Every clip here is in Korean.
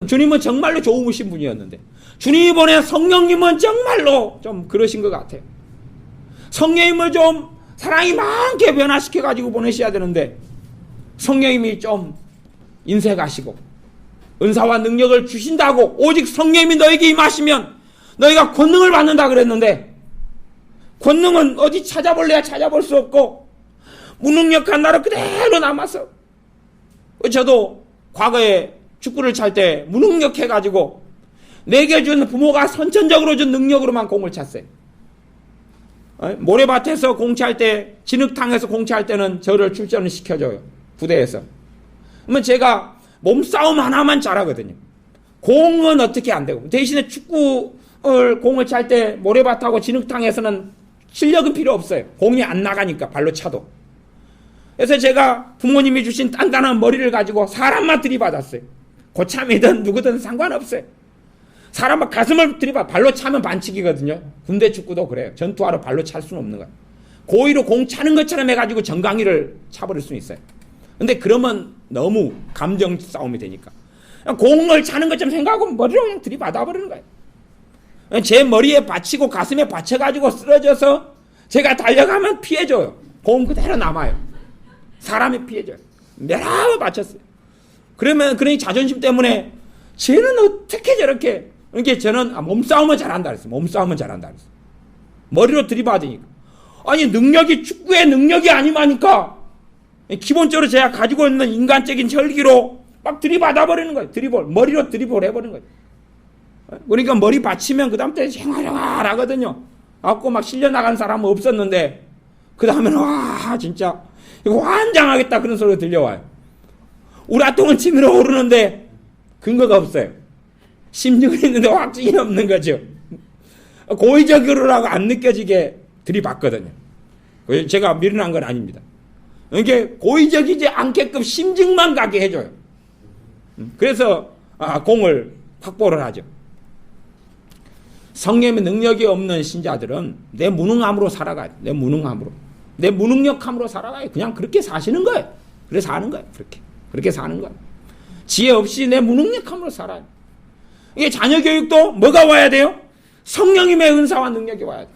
주님은 정말로 좋으신 분이었는데 주님이 보낸 성령님은 정말로 좀 그러신 것 같아요. 성령님을 좀 사랑이 많게 변화시켜가지고 보내셔야 되는데 성령님이 좀 인색하시고 은사와 능력을 주신다고 오직 성령님이 너에게 임하시면 너희가 권능을 받는다 그랬는데 권능은 어디 찾아볼래야 찾아볼 수 없고 무능력한 나로 그대로 남았어. 저도 과거에 축구를 찰 때 무능력해가지고 내게 준 부모가 선천적으로 준 능력으로만 공을 찼어요. 모래밭에서 공차할 때, 진흙탕에서 공차할 때는 저를 출전을 시켜줘요. 부대에서. 그러면 제가 몸싸움 하나만 잘하거든요. 공은 어떻게 안 되고. 대신에 공을 찰 때 모래밭하고 진흙탕에서는 실력은 필요 없어요. 공이 안 나가니까 발로 차도. 그래서 제가 부모님이 주신 단단한 머리를 가지고 사람만 들이받았어요. 고참이든 누구든 상관없어요. 사람 가슴을 들이받아 발로 차면 반칙이거든요. 군대 축구도 그래요. 전투하러 발로 찰 수는 없는 거예요. 고의로 공 차는 것처럼 해가지고 정강이를 차버릴 수는 있어요. 근데 그러면 너무 감정 싸움이 되니까 공을 차는 것처럼 생각하고 머리로 그냥 들이받아 버리는 거예요. 제 머리에 받치고 가슴에 받쳐가지고 쓰러져서 제가 달려가면 피해줘요. 공 그대로 남아요. 사람이 피해줘요. 매라고 맞췄어요. 그러니 자존심 때문에 쟤는 어떻게 저렇게, 그러니까 저는 몸싸움은 잘한다 그랬어요. 몸싸움은 잘한다 그랬어요. 머리로 들이받으니까. 아니, 능력이 축구의 능력이 아니마니까 기본적으로 제가 가지고 있는 인간적인 혈기로 막 들이받아버리는 거예요. 머리로 드리블 해버리는 거예요. 그러니까 머리 받치면 그 다음부터 생활생활 하거든요. 갖고 막 실려나간 사람은 없었는데, 그 다음에는, 와, 진짜, 이거 환장하겠다 그런 소리가 들려와요. 우라통은 치밀어 오르는데 근거가 없어요. 심증이 있는데 확증이 없는 거죠. 고의적으로라고 안 느껴지게 들이받거든요. 제가 미련한 건 아닙니다. 이게 고의적이지 않게끔 심증만 가게 해줘요. 그래서 공을 확보를 하죠. 성령의 능력이 없는 신자들은 내 무능함으로 살아가요. 내 무능력함으로 살아가요. 그냥 그렇게 사시는 거예요. 그래서 사는 거예요. 그렇게 사는 거예요. 지혜 없이 내 무능력함으로 살아요. 이게 자녀 교육도 뭐가 와야 돼요? 성령님의 은사와 능력이 와야 돼요.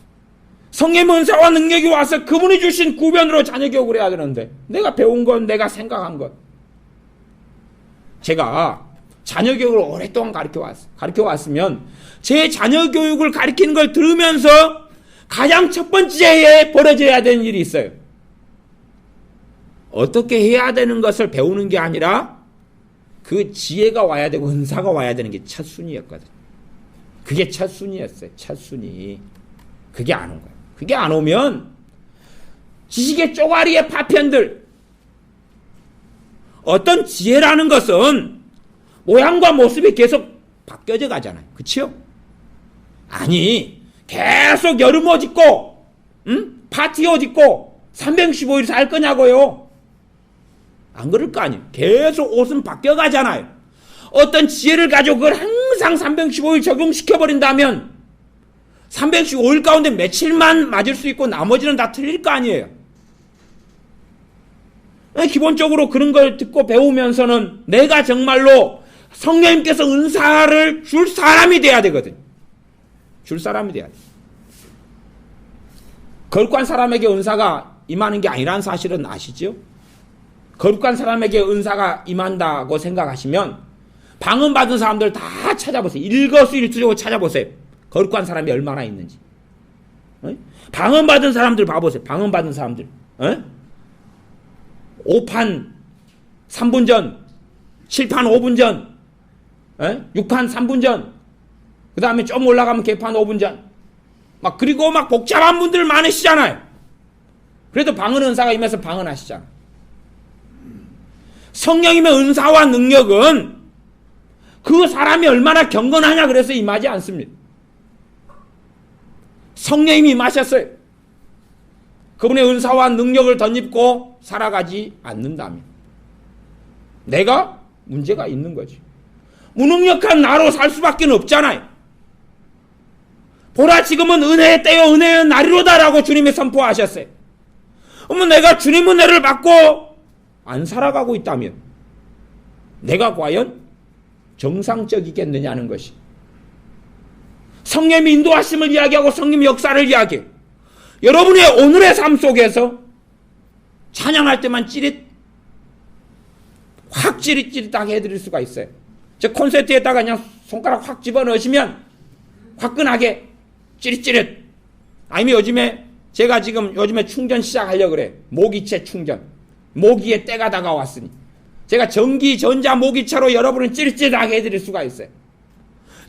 성령님의 은사와 능력이 와서 그분이 주신 구변으로 자녀 교육을 해야 되는데, 내가 배운 건, 내가 생각한 것. 제가 자녀 교육을 오랫동안 가르쳐 왔으면 제 자녀 교육을 가르치는 걸 들으면서 가장 첫 번째에 벌어져야 되는 일이 있어요. 어떻게 해야 되는 것을 배우는 게 아니라 그 지혜가 와야 되고 은사가 와야 되는 게 첫 순위였거든요. 그게 첫 순위였어요. 첫 순위. 그게 안 온 거예요. 그게 안 오면 지식의 쪼가리의 파편들, 어떤 지혜라는 것은 모양과 모습이 계속 바뀌어져 가잖아요. 그치요? 아니, 계속 여름 옷 입고, 파티 옷 입고 365일 살 거냐고요? 안 그럴 거 아니에요. 계속 옷은 바뀌어 가잖아요. 어떤 지혜를 가지고 그걸 항상 365일 적용시켜버린다면 365일 가운데 며칠만 맞을 수 있고 나머지는 다 틀릴 거 아니에요. 기본적으로 그런 걸 듣고 배우면서는 내가 정말로 성령님께서 은사를 줄 사람이 돼야 되거든요. 줄 사람이 돼야 돼. 거룩한 사람에게 은사가 임하는 게 아니라는 사실은 아시죠? 거룩한 사람에게 은사가 임한다고 생각하시면 방언받은 사람들 다 찾아보세요. 일거수일투족을 찾아보세요. 거룩한 사람이 얼마나 있는지. 방언받은 사람들 봐보세요. 방언받은 사람들. 5판 3분 전, 7판 5분 전, 6판 3분 전, 그 다음에 좀 올라가면 개판 5분 전. 그리고 복잡한 분들 많으시잖아요. 그래도 방언 은사가 임해서 방언하시잖아요. 성령님의 은사와 능력은 그 사람이 얼마나 경건하냐 그래서 임하지 않습니다. 성령님이 임하셨어요. 그분의 은사와 능력을 덧입고 살아가지 않는다면 내가 문제가 있는 거지. 무능력한 나로 살 수밖에 없잖아요. 보라, 지금은 은혜의 때요 은혜의 날이로다라고 주님이 선포하셨어요. 그러면 내가 주님 은혜를 받고 안 살아가고 있다면 내가 과연 정상적이겠느냐는 것이. 성령의 인도하심을 이야기하고 성령의 역사를 이야기해요. 여러분의 오늘의 삶 속에서 찬양할 때만 확 찌릿찌릿하게 해드릴 수가 있어요. 저 콘서트에다가 그냥 손가락 확 집어넣으시면 화끈하게 찌릿찌릿. 아니면 요즘에 충전 시작하려고 그래. 모기채 충전. 모기의 때가 다가왔으니 제가 전기 전자 모기차로 여러분을 찌릿찌릿하게 해드릴 수가 있어요.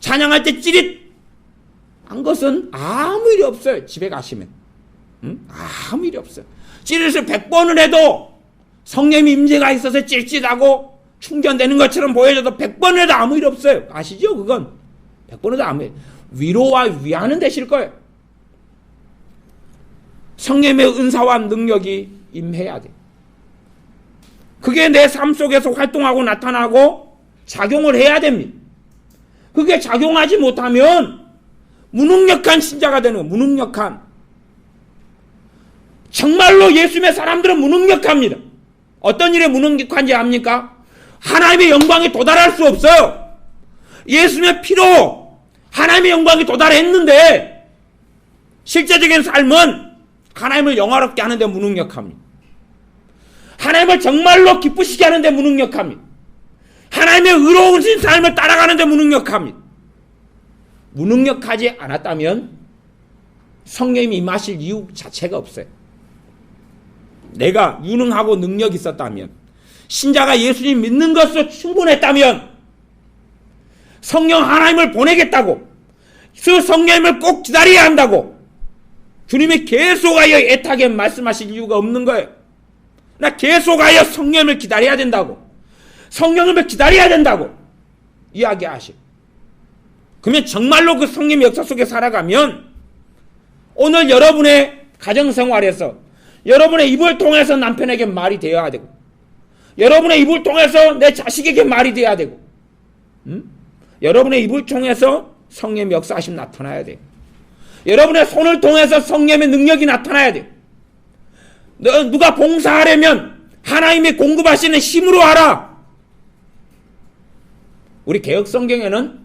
찬양할 때 찌릿한 것은 아무 일이 없어요. 집에 가시면 아무 일이 없어요. 찌릿을 100번을 해도 성령의 임재가 있어서 찌릿찌릿하고 충전되는 것처럼 보여져도 100번을 해도 아무 일 없어요. 아시죠? 그건 100번 해도 아무 일. 위로와 위하는 되실 거예요. 성령의 은사와 능력이 임해야 돼. 그게 내 삶 속에서 활동하고 나타나고 작용을 해야 됩니다. 그게 작용하지 못하면 무능력한 신자가 되는 거예요. 무능력한. 정말로 예수님의 사람들은 무능력합니다. 어떤 일에 무능력한지 압니까? 하나님의 영광에 도달할 수 없어요. 예수님의 피로 하나님의 영광에 도달했는데 실제적인 삶은 하나님을 영화롭게 하는데 무능력합니다. 하나님을 정말로 기쁘시게 하는데 무능력합니다. 하나님의 의로운 삶을 따라가는데 무능력합니다. 무능력하지 않았다면 성령님이 임하실 이유 자체가 없어요. 내가 유능하고 능력이 있었다면, 신자가 예수님 믿는 것으로 충분했다면 성령 하나님을 보내겠다고, 그 성령님을 꼭 기다려야 한다고 주님이 계속하여 애타게 말씀하실 이유가 없는 거예요. 나 계속하여 성령을 기다려야 된다고, 성령을 기다려야 된다고 이야기하시고, 그러면 정말로 그 성령의 역사 속에 살아가면 오늘 여러분의 가정생활에서 여러분의 입을 통해서 남편에게 말이 되어야 되고, 여러분의 입을 통해서 내 자식에게 말이 되어야 되고, 여러분의 입을 통해서 성령의 역사하심 나타나야 돼요. 여러분의 손을 통해서 성령의 능력이 나타나야 돼요. 누가 봉사하려면 하나님이 공급하시는 힘으로 하라. 우리 개혁 성경에는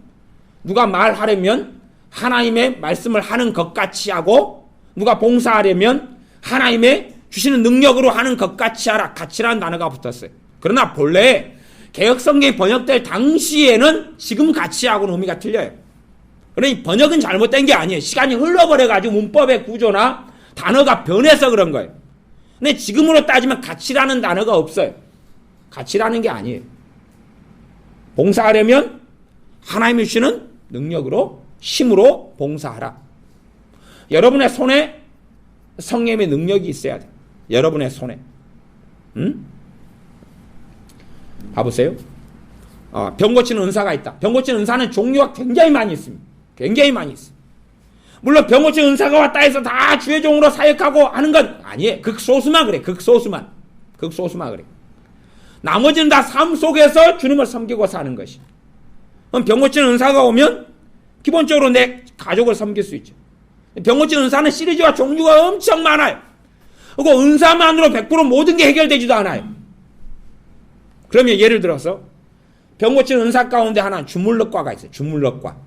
누가 말하려면 하나님의 말씀을 하는 것 같이 하고, 누가 봉사하려면 하나님의 주시는 능력으로 하는 것 같이 하라. 같이라는 단어가 붙었어요. 그러나 본래 개혁 성경이 번역될 당시에는 지금 같이하고는 의미가 틀려요. 그러니 번역은 잘못된 게 아니에요. 시간이 흘러버려가지고 문법의 구조나 단어가 변해서 그런 거예요. 근데 지금으로 따지면 같이라는 단어가 없어요. 같이라는 게 아니에요. 봉사하려면 하나님이 주시는 능력으로, 힘으로 봉사하라. 여러분의 손에 성령의 능력이 있어야 돼요. 여러분의 손에. 봐보세요. 병 고치는 은사가 있다. 병 고치는 은사는 종류가 굉장히 많이 있습니다. 굉장히 많이 있어요. 물론 병 고치는 은사가 왔다 해서 다 주의 종으로 사역하고 하는 건 아니에요. 극소수만 그래. 극소수만 그래. 나머지는 다 삶 속에서 주님을 섬기고 사는 것이. 그럼 병 고치는 은사가 오면 기본적으로 내 가족을 섬길 수 있죠. 병 고치는 은사는 시리즈와 종류가 엄청 많아요. 그리고 은사만으로 100% 모든 게 해결되지도 않아요. 그러면 예를 들어서 병 고치는 은사 가운데 하나는 주물럭과가 있어요. 주물럭과.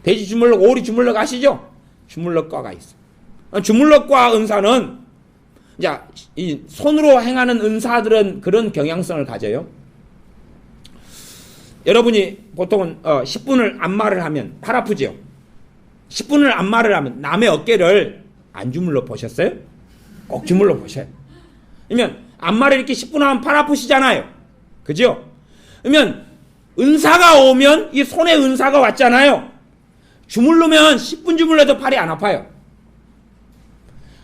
돼지 주물럭, 오리 주물럭 아시죠? 주물럭과가 있어요. 주물럭과 은사는 이제 이 손으로 행하는 은사들은 그런 경향성을 가져요. 여러분이 보통은 10분을 안마를 하면 팔 아프죠? 10분을 안마를 하면 남의 어깨를 안 주물러 보셨어요? 꼭 주물러 보셔요. 그러면 안마를 이렇게 10분 하면 팔 아프시잖아요. 그죠? 그러면 은사가 오면 이 손에 은사가 왔잖아요. 주물르면 10분 주물러도 팔이 안 아파요.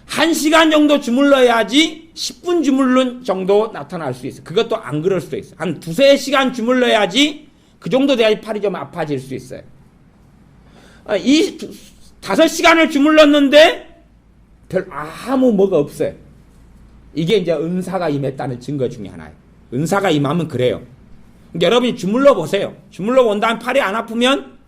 1시간 정도 주물러야지 10분 주물른 정도 나타날 수 있어요. 그것도 안 그럴 수도 있어요. 한 2-3시간 주물러야지 그 정도 돼야지 팔이 좀 아파질 수 있어요. 이 5시간을 주물렀는데 별 아무 뭐가 없어요. 이게 이제 은사가 임했다는 증거 중에 하나예요. 은사가 임하면 그래요. 여러분이 주물러 보세요. 주물러 본 다음에 팔이 안 아프면,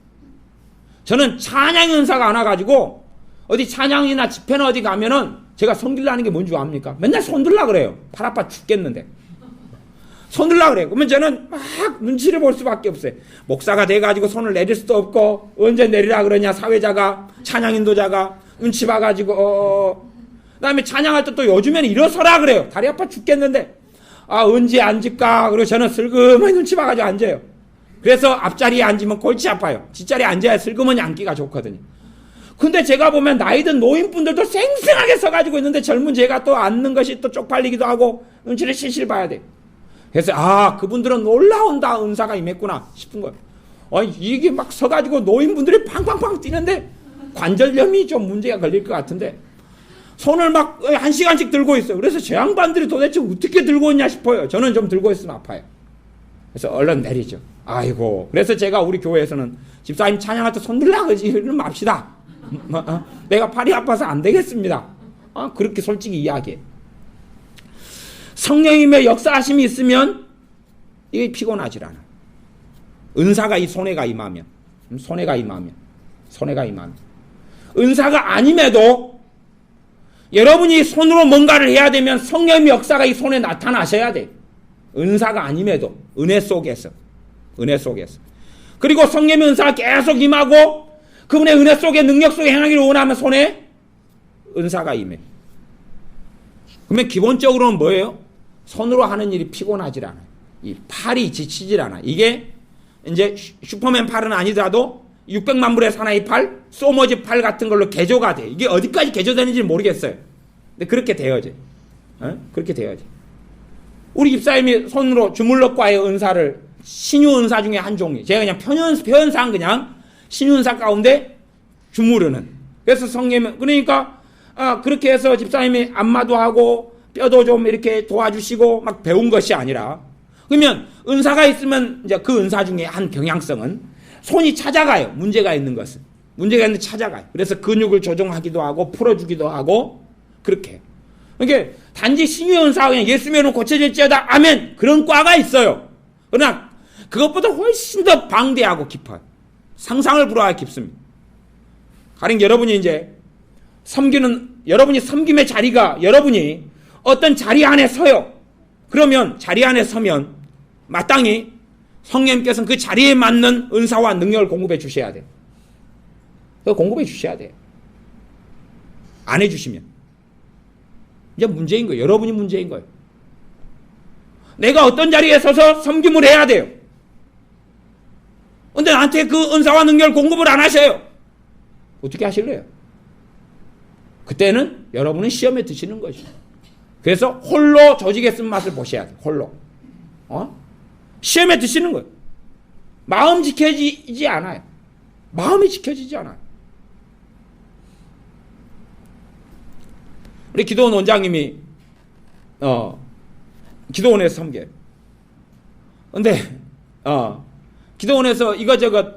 저는 찬양 은사가 안 와가지고 어디 찬양이나 집회나 어디 가면은 제가 섬기려는 게 뭔지 압니까? 맨날 손 들라 그래요. 팔 아파 죽겠는데. 손 들라 그래요. 그러면 저는 막 눈치를 볼 수밖에 없어요. 목사가 돼가지고 손을 내릴 수도 없고, 언제 내리라 그러냐, 사회자가, 찬양 인도자가 눈치 봐가지고, 그 다음에 찬양할 때 또 요즘에는 일어서라 그래요. 다리 아파 죽겠는데, 언제 앉을까? 그리고 저는 슬그머니 눈치 봐가지고 앉아요. 그래서 앞자리에 앉으면 골치 아파요. 뒷자리에 앉아야 슬그머니 앉기가 좋거든요. 근데 제가 보면 나이든 노인분들도 쌩쌩하게 서가지고 있는데 젊은 제가 또 앉는 것이 또 쪽팔리기도 하고 눈치를 실실 봐야 돼요. 그래서 그분들은 놀라운다 은사가 임했구나 싶은 거예요. 이게 막 서가지고 노인분들이 팡팡팡 뛰는데 관절염이 좀 문제가 걸릴 것 같은데 손을 막 1시간씩 들고 있어요. 그래서 저 양반들이 도대체 어떻게 들고 있냐 싶어요. 저는 좀 들고 있으면 아파요. 그래서 얼른 내리죠. 아이고. 그래서 제가 우리 교회에서는 집사님 찬양할 때 손 들라 그러지 맙시다. 내가 팔이 아파서 안 되겠습니다. 그렇게 솔직히 이야기해. 성령님의 역사하심이 있으면 이게 피곤하질 않아. 은사가 손해가 임하면 은사가 아님에도 여러분이 손으로 뭔가를 해야 되면 성령의 역사가 이 손에 나타나셔야 돼. 은사가 아님에도 은혜 속에서 그리고 성령의 은사가 계속 임하고 그분의 은혜 속에 능력 속에 행하기를 원하면 손에 은사가 임해. 그러면 기본적으로는 뭐예요? 손으로 하는 일이 피곤하질 않아요. 이 팔이 지치질 않아. 이게 이제 슈퍼맨 팔은 아니더라도 600만 불의 사나이 팔, 소머지 팔 같은 걸로 개조가 돼. 이게 어디까지 개조되는지 모르겠어요. 근데 그렇게 되어져. 그렇게 되어져. 우리 집사님이 손으로 주물럭과의 은사를 신유 은사 중에 한 종류. 제가 그냥 표현상 그냥 신유 은사 가운데 주무르는. 그래서 성령 그러니까 그렇게 해서 집사님이 안마도 하고 뼈도 좀 이렇게 도와주시고 막 배운 것이 아니라 그러면 은사가 있으면 이제 그 은사 중에 한 경향성은 손이 찾아가요. 문제가 있는 것은. 문제가 있는데 찾아가요. 그래서 근육을 조정하기도 하고 풀어주기도 하고 그렇게. 그러니까 단지 신유의 은사가 그냥 예수 믿으면 고쳐질지어다 아멘 그런 과가 있어요. 그러나 그것보다 훨씬 더 방대하고 깊어요. 상상을 불허하기 깊습니다. 가령 여러분이 이제 여러분이 섬김의 자리가 여러분이 어떤 자리 안에 서요. 그러면 자리 안에 서면 마땅히 성령님께서는 그 자리에 맞는 은사와 능력을 공급해 주셔야 돼요. 그거 공급해 주셔야 돼요. 안 해주시면 이제 문제인 거예요. 여러분이 문제인 거예요. 내가 어떤 자리에 서서 섬김을 해야 돼요. 근데 나한테 그 은사와 능력을 공급을 안 하셔요. 어떻게 하실래요? 그때는 여러분은 시험에 드시는 거죠. 그래서 홀로 조직에 쓴 맛을 보셔야 돼요. 홀로. 시험에 드시는 거예요. 마음 지켜지지 않아요. 마음이 지켜지지 않아요. 우리 기도원 원장님이 기도원에서 섬겨요. 근데 기도원에서 이거저거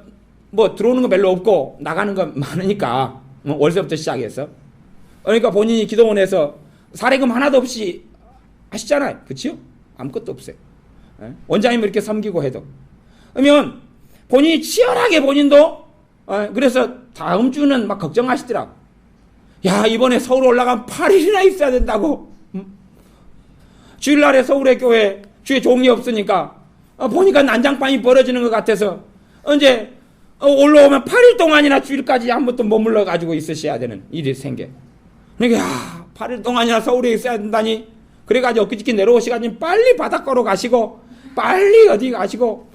뭐 들어오는 거 별로 없고 나가는 거 많으니까 월세부터 시작해서 그러니까 본인이 기도원에서 사례금 하나도 없이 하시잖아요. 그렇죠? 아무것도 없어요. 원장님 이렇게 섬기고 해도 그러면 본인이 치열하게 본인도 그래서 다음 주는 막 걱정하시더라고. 야 이번에 서울 올라가면 8일이나 있어야 된다고. 주일날에 서울의 교회 주에 종이 없으니까 보니까 난장판이 벌어지는 것 같아서 이제 올라오면 8일 동안이나 주일까지 한 번 또 머물러 가지고 있으셔야 되는 일이 생겨. 그러니까 8일 동안이나 서울에 있어야 된다니. 그래가지고 엊그저께 내려오시가지고 빨리 바닷가로 가시고 빨리 어디 가시고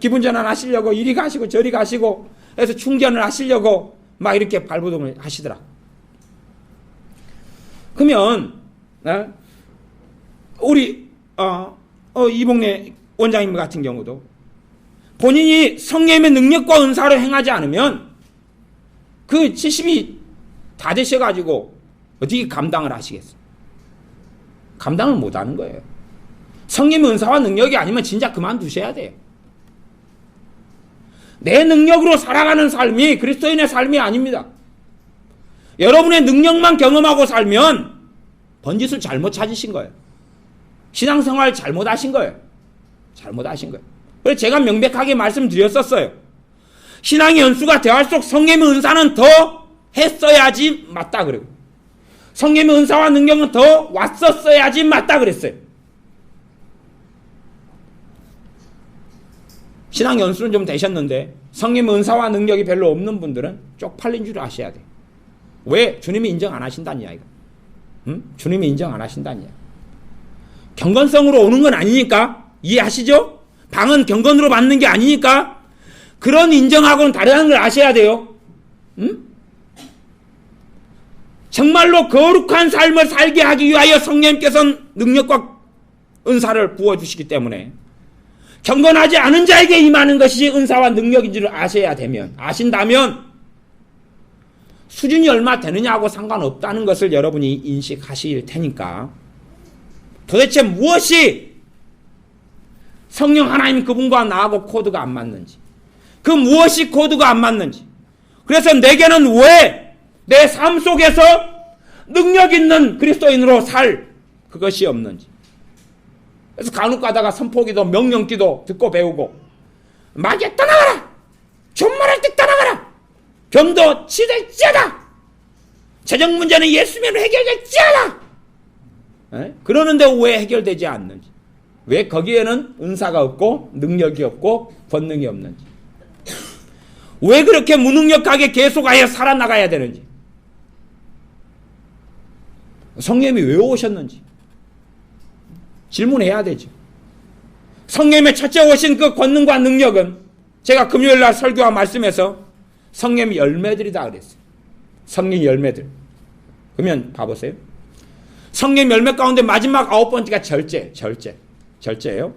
기분 전환 하시려고 이리 가시고 저리 가시고 해서 충전을 하시려고 막 이렇게 발버둥을 하시더라. 그러면 우리 이봉래 원장님 같은 경우도 본인이 성령의 능력과 은사로 행하지 않으면 그 70이 다 되셔가지고 어떻게 감당을 하시겠어요? 감당을 못하는 거예요. 성령의 은사와 능력이 아니면 진짜 그만두셔야 돼요. 내 능력으로 살아가는 삶이 그리스도인의 삶이 아닙니다. 여러분의 능력만 경험하고 살면 번짓을 잘못 찾으신 거예요. 신앙생활 잘못하신 거예요. 잘못하신 거예요. 그래서 제가 명백하게 말씀드렸었어요. 신앙의 연수가 대할수록 성령의 은사는 더 했어야지 맞다 그래요. 성령의 은사와 능력은 더 왔었어야지 맞다 그랬어요. 신앙 연수는 좀 되셨는데 성령 은사와 능력이 별로 없는 분들은 쪽팔린 줄 아셔야 돼요. 왜? 주님이 인정 안 하신다는 이야기가. 주님이 인정 안 하신다는 이야기. 경건성으로 오는 건 아니니까. 이해하시죠? 방은 경건으로 받는 게 아니니까. 그런 인정하고는 다르다는 걸 아셔야 돼요. 정말로 거룩한 삶을 살게 하기 위하여 성령님께서는 능력과 은사를 부어주시기 때문에 경건하지 않은 자에게 임하는 것이 은사와 능력인 줄 아신다면 수준이 얼마 되느냐하고 상관없다는 것을 여러분이 인식하실 테니까 도대체 무엇이 성령 하나님 그분과 나하고 코드가 안 맞는지, 그 무엇이 코드가 안 맞는지, 그래서 내게는 왜 내 삶 속에서 능력 있는 그리스도인으로 살 그것이 없는지. 그래서 간혹 가다가 선포기도 명령기도 듣고 배우고 마귀야 떠나가라, 존말할 때 떠나가라, 병도 치료될지어다, 재정 문제는 예수 믿음으로 해결될지어다. 그러는데 왜 해결되지 않는지, 왜 거기에는 은사가 없고 능력이 없고 권능이 없는지, 왜 그렇게 무능력하게 계속하여 살아나가야 되는지, 성령님이 왜 오셨는지 질문해야 되죠. 성령님의 첫째 오신 그 권능과 능력은 제가 금요일날 설교와 말씀에서 성령의 열매들이다 그랬어요. 성령 열매들. 그러면 봐보세요. 성령 열매 가운데 마지막 9번째가 절제예요.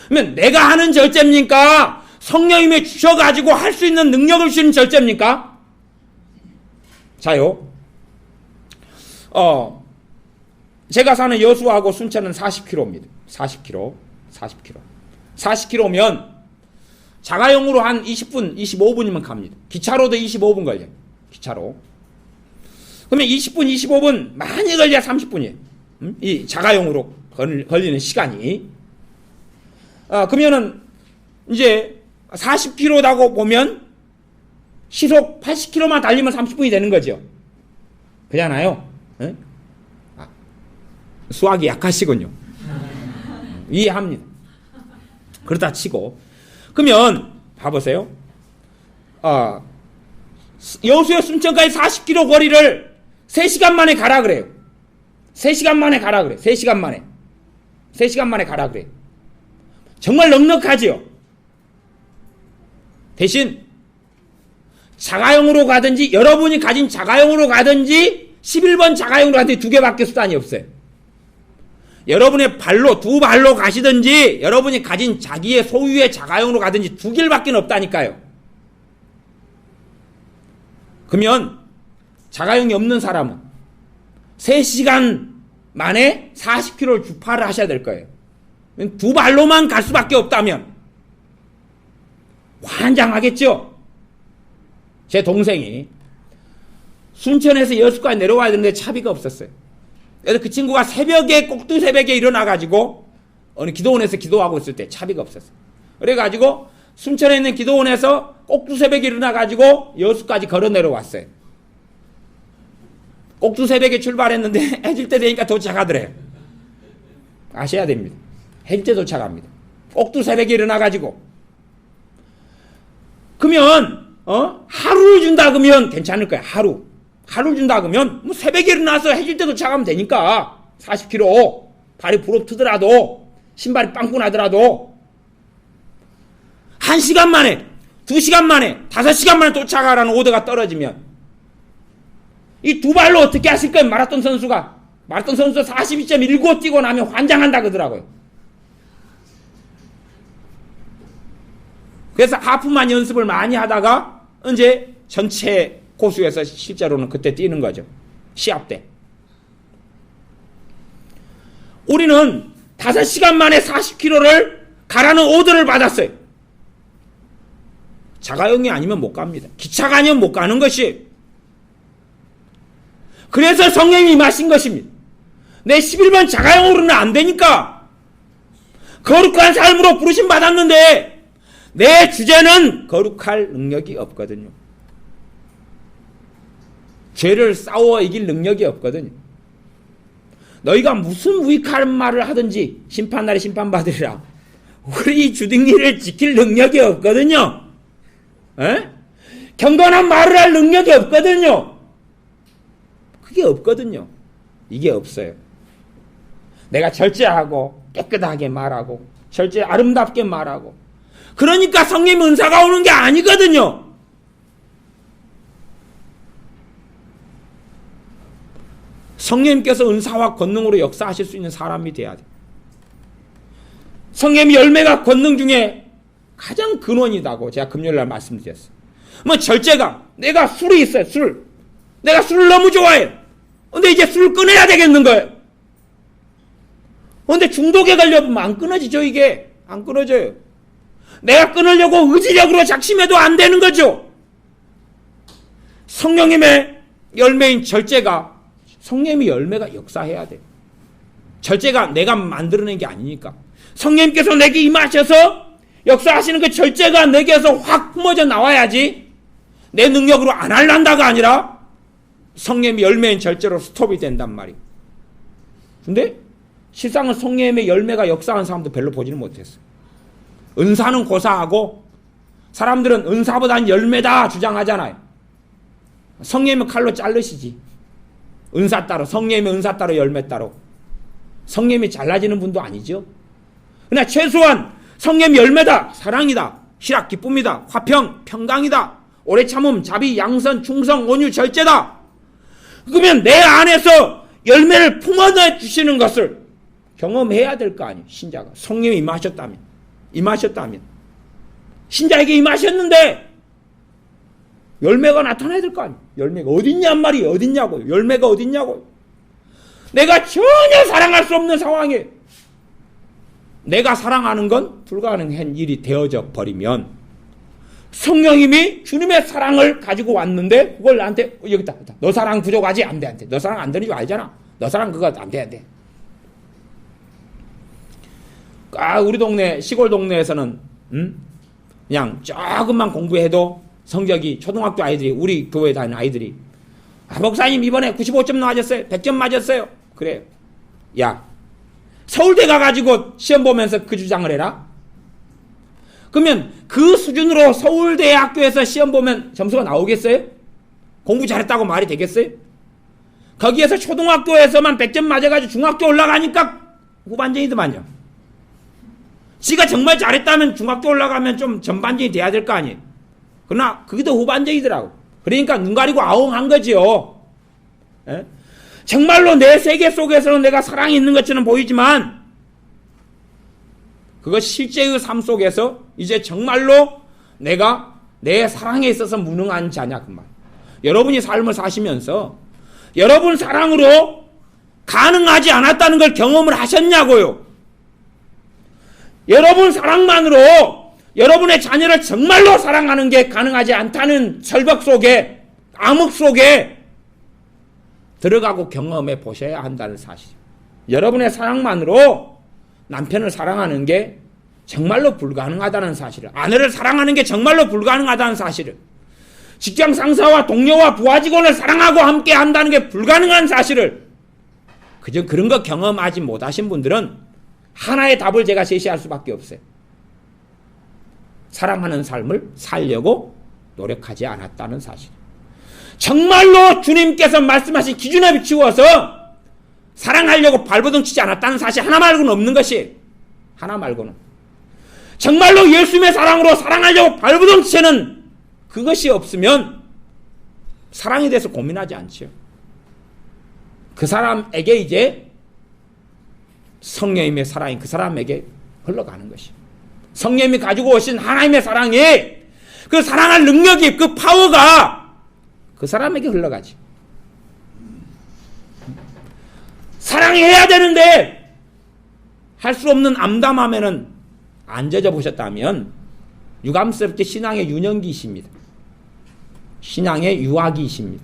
그러면 내가 하는 절제입니까? 성령님이 주셔가지고 할 수 있는 능력을 주시는 절제입니까? 자요. 제가 사는 여수하고 순천은 40km입니다. 40km면 자가용으로 한 20분, 25분이면 갑니다. 기차로도 25분 걸려요. 기차로. 그러면 20분, 25분 많이 걸려야 30분이에요. 이 자가용으로 걸리는 시간이. 그러면은 이제 40km라고 보면 시속 80km만 달리면 30분이 되는 거죠. 그렇잖아요. 수학이 약하시군요. 이해합니다. 그러다 치고. 그러면 봐보세요. 여수에 순천까지 40km 거리를 3시간 만에 가라 그래요. 3시간 만에 가라 그래. 3시간 만에 가라 그래. 정말 넉넉하지요. 대신 자가용으로 가든지 여러분이 가진 자가용으로 가든지 11번 자가용으로 가든지 두 개밖에 수단이 없어요. 여러분의 발로 두 발로 가시든지 여러분이 가진 자기의 소유의 자가용으로 가든지 두 길밖에 없다니까요. 그러면 자가용이 없는 사람은 3시간 만에 40km를 주파를 하셔야 될 거예요. 두 발로만 갈 수밖에 없다면 환장하겠죠. 제 동생이 순천에서 여수까지 내려와야 되는데 차비가 없었어요. 그래서 그 친구가 새벽에 꼭두 새벽에 일어나가지고 어느 기도원에서 기도하고 있을 때 차비가 없었어요. 그래가지고 순천에 있는 기도원에서 꼭두 새벽에 일어나가지고 여수까지 걸어 내려왔어요. 꼭두 새벽에 출발했는데 해질 때 되니까 도착하더래요. 아셔야 됩니다. 해질 때 도착합니다. 꼭두 새벽에 일어나가지고. 그러면 하루를 준다 그러면 괜찮을 거야. 하루를 준다 그러면 뭐 새벽에 일어나서 해질 때 도착하면 되니까 40km 발이 부럽트더라도 신발이 빵꾸 나더라도 1시간 만에 2시간 만에 5시간 만에 도착하라는 오더가 떨어지면 이 두 발로 어떻게 하실 거예요? 마라톤 선수 42.19 뛰고 나면 환장한다 그러더라고요. 그래서 하프만 연습을 많이 하다가 이제 전체 코스에서 실제로는 그때 뛰는 거죠. 시합 때. 우리는 5시간 만에 40km를 가라는 오더를 받았어요. 자가용이 아니면 못 갑니다. 기차가 아니면 못 가는 것이. 그래서 성령님이 임하신 것입니다. 내 11번 자가용으로는 안 되니까. 거룩한 삶으로 부르심 받았는데 내 주제는 거룩할 능력이 없거든요. 죄를 싸워 이길 능력이 없거든요. 너희가 무슨 무익한 말을 하든지 심판날에 심판받으리라. 우리 주둥이를 지킬 능력이 없거든요. 에? 경건한 말을 할 능력이 없거든요. 그게 없거든요. 이게 없어요. 내가 절제하고 깨끗하게 말하고 절제 아름답게 말하고 그러니까 성령 은사가 오는 게 아니거든요. 성령님께서 은사와 권능으로 역사하실 수 있는 사람이 돼야 돼. 성령의 열매가 권능 중에 가장 근원이라고 제가 금요일날 말씀드렸어요. 뭐 절제가 내가 술이 있어요. 술. 내가 술을 너무 좋아해요. 근데 이제 술을 끊어야 되겠는 거예요. 근데 중독에 걸려보면 안 끊어지죠. 이게 안 끊어져요. 내가 끊으려고 의지력으로 작심해도 안 되는 거죠. 성령님의 열매인 절제가 성령님의 열매가 역사해야 돼. 절제가 내가 만들어낸 게 아니니까. 성령님께서 내게 임하셔서 역사하시는 그 절제가 내게서 확 뿜어져 나와야지 내 능력으로 안 할란다가 아니라 성령님의 열매인 절제로 스톱이 된단 말이에요. 근데 실상은 성령님의 열매가 역사하는 사람도 별로 보지는 못했어요. 은사는 고사하고 사람들은 은사보다는 열매다 주장하잖아요. 성령님의 칼로 자르시지. 은사 따로, 성령님의 은사 따로, 열매 따로. 성령님이 잘라지는 분도 아니죠. 그러나 최소한 성령의 열매다, 사랑이다, 희락, 기쁨이다, 화평, 평강이다, 오래 참음, 자비, 양선, 충성, 온유, 절제다. 그러면 내 안에서 열매를 품어내 주시는 것을 경험해야 될 거 아니에요. 신자가 성령이 임하셨다면 신자에게 임하셨는데 열매가 나타나야 될 거 아니에요. 열매가 어딨냔 말이에요. 어딨냐고요. 열매가 어딨냐고요. 내가 전혀 사랑할 수 없는 상황에 내가 사랑하는 건 불가능한 일이 되어져 버리면 성령님이 주님의 사랑을 가지고 왔는데 그걸 나한테 여기다 너 사랑 부족하지? 안 돼. 너 사랑 안 되는 줄 알잖아. 너 사랑 그거 안 돼. 우리 동네 시골 동네에서는 그냥 조금만 공부해도 성적이 초등학교 아이들이 우리 교회 다니는 아이들이 목사님 이번에 95점 맞았어요. 100점 맞았어요. 그래. 야 서울대 가가지고 시험 보면서 그 주장을 해라? 그러면 그 수준으로 서울대 학교에서 시험 보면 점수가 나오겠어요? 공부 잘했다고 말이 되겠어요? 거기에서 초등학교에서만 100점 맞아가지고 중학교 올라가니까 후반전이더만요. 지가 정말 잘했다면 중학교 올라가면 좀 전반전이 돼야 될 거 아니에요. 그러나 그게 더 후반전이더라고. 그러니까 눈 가리고 아웅한 거지요. 에? 정말로 내 세계 속에서는 내가 사랑이 있는 것처럼 보이지만 그것 실제의 삶 속에서 이제 정말로 내가 내 사랑에 있어서 무능한 자냐 그 말. 여러분이 삶을 사시면서 여러분 사랑으로 가능하지 않았다는 걸 경험을 하셨냐고요. 여러분 사랑만으로 여러분의 자녀를 정말로 사랑하는 게 가능하지 않다는 절벽 속에 암흑 속에 들어가고 경험해 보셔야 한다는 사실. 여러분의 사랑만으로 남편을 사랑하는 게 정말로 불가능하다는 사실을, 아내를 사랑하는 게 정말로 불가능하다는 사실을, 직장 상사와 동료와 부하 직원을 사랑하고 함께 한다는 게 불가능한 사실을 그저 그런 거 경험하지 못하신 분들은 하나의 답을 제가 제시할 수밖에 없어요. 사랑하는 삶을 살려고 노력하지 않았다는 사실. 정말로 주님께서 말씀하신 기준에 비추어서 사랑하려고 발버둥 치지 않았다는 사실 하나 말고는 없는 것이, 하나 말고는. 정말로 예수님의 사랑으로 사랑하려고 발버둥 치는 그것이 없으면 사랑에 대해서 고민하지 않죠. 그 사람에게 이제 성령님의 사랑이 그 사람에게 흘러가는 것이, 성령님이 가지고 오신 하나님의 사랑이, 그 사랑할 능력이, 그 파워가 그 사람에게 흘러가지. 사랑해야 되는데 할 수 없는 암담함에는 안 젖어 보셨다면 유감스럽게 신앙의 유년기이십니다. 신앙의 유아기이십니다.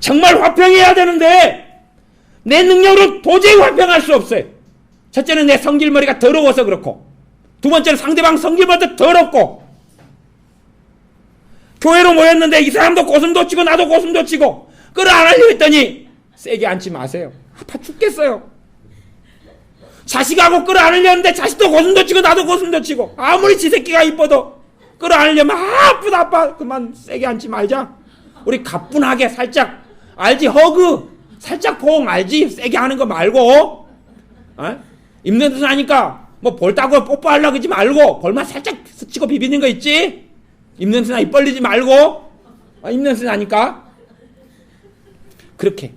정말 화평해야 되는데 내 능력으로 도저히 화평할 수 없어요. 첫째는 내 성질머리가 더러워서 그렇고, 두 번째는 상대방 성질보다 더럽고, 교회로 모였는데 이 사람도 고슴도 치고 나도 고슴도 치고 끌어안으려 했더니 세게 앉지 마세요. 아파 죽겠어요. 자식하고 끌어안으려는데 자식도 고슴도 치고 나도 고슴도 치고 아무리 지 새끼가 이뻐도 끌어안으려면 아프다 아파 그만 세게 앉지 말자. 우리 가뿐하게 살짝 알지 허그 살짝 포옹 알지 세게 하는 거 말고 입냄새 나니까 뭐 볼따고 뽀뽀하려고 하지 말고 볼만 살짝 스치고 비비는 거 있지. 입냄새나 입 벌리지 말고 입냄새 나니까 그렇게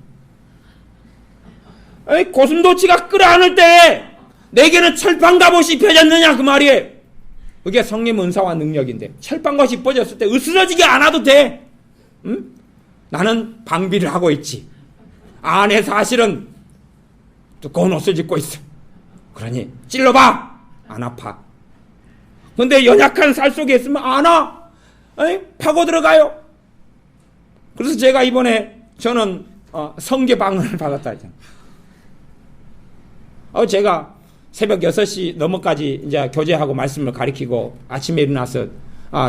고슴도치가 끌어안을 때 내게는 철판 갑옷이 펴졌느냐 그 말이에요. 그게 성령 은사와 능력인데 철판갑옷이 펴졌을 때 으스러지게 안 와도 돼. 응? 나는 방비를 하고 있지. 안에 사실은 두꺼운 옷을 입고 있어. 그러니 찔러봐 안 아파. 근데 연약한 살 속에 있으면 안 와. 파고 들어가요. 그래서 제가 이번에 저는 성계 방언을 받았다 했잖아요. 제가 새벽 6시 넘어까지 이제 교제하고 말씀을 가리키고 아침에 일어나서